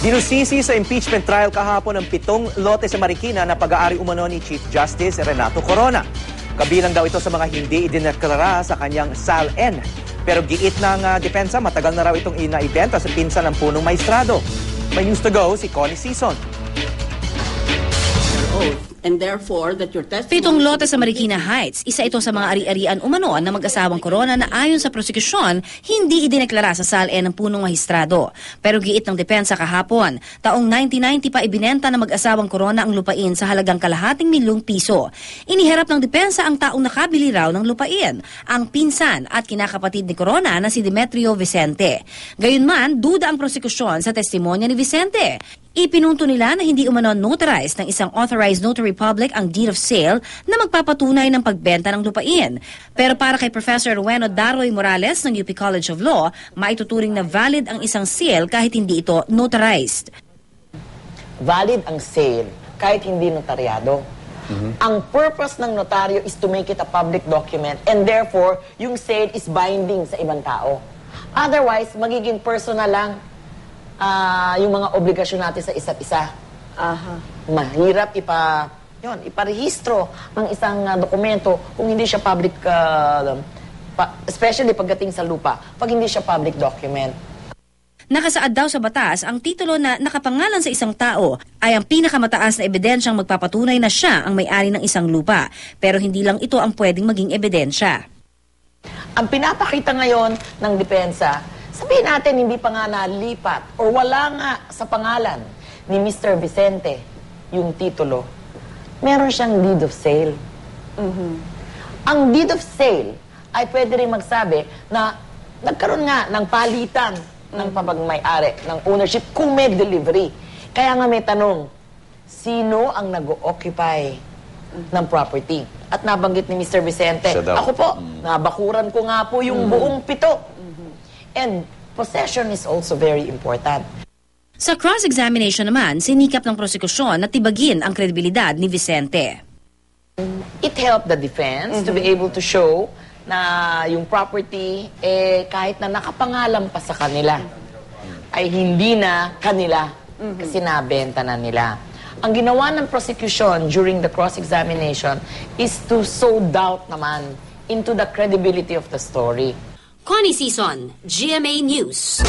Dinusisi sa impeachment trial kahapon ng 7 lote sa Marikina na pag-aari umano ni Chief Justice Renato Corona. Kabilang daw ito sa mga hindi idineklara sa kanyang SAL-N. Pero giit ng depensa, matagal na raw itong inaibenta sa pinsan ng punong maestrado. May news to go si Connie Sison. And therefore, that your testimony... 7 lote sa Marikina Heights, isa ito sa mga ari-arian umano na mag-asawang Corona na ayon sa prosekusyon, hindi idineklara sa SAL-N ng punong mahistrado. Pero giit ng depensa kahapon, taong 1990 pa ibinenta ng mag-asawang Corona ang lupain sa halagang ₱250,000. Iniharap ng depensa ang taong nakabili raw ng lupain, ang pinsan at kinakapatid ni Corona na si Demetrio Vicente. Gayunman, duda ang prosekusyon sa testimonya ni Vicente. Ipinunto nila na hindi umano notarized ng isang authorized notary public ang deed of sale na magpapatunay ng pagbenta ng lupain. Pero para kay Professor Rueno Daroy Morales ng UP College of Law, maituturing na valid ang isang sale kahit hindi ito notarized. Valid ang sale kahit hindi notaryado. Ang purpose ng notaryo is to make it a public document and therefore, yung sale is binding sa ibang tao. Otherwise, magiging personal lang yung mga obligasyon natin sa isa't isa. Mahirap iparehistro ang isang dokumento kung hindi siya public, especially pagdating sa lupa, pag hindi siya public document. Nakasaad daw sa batas ang titulo na nakapangalan sa isang tao ay ang pinakamataas na ebidensyang magpapatunay na siya ang may-ari ng isang lupa. Pero hindi lang ito ang pwedeng maging ebidensya. Ang pinapakita ngayon ng depensa, sabihin natin, hindi pa nga nalipat o wala nga sa pangalan ni Mr. Vicente yung titulo. Meron siyang deed of sale. Ang deed of sale ay pwede rin magsabi na nagkaroon nga ng palitan ng pagmay-ari, ng ownership kung may delivery. Kaya nga may tanong, sino ang nag-occupy ng property? At nabanggit ni Mr. Vicente, ako po, nabakuran ko nga po yung buong 7. And possession is also very important. Sa cross-examination naman, sinikap ng prosekusyon na tibagin ang kredibilidad ni Vicente. It helped the defense to be able to show na yung property, kahit na nakapangalan pa sa kanila, ay hindi na kanila kasi nabenta na nila. Ang ginawa ng prosecution during the cross-examination is to sow doubt naman into the credibility of the story. Connie Sison, GMA News.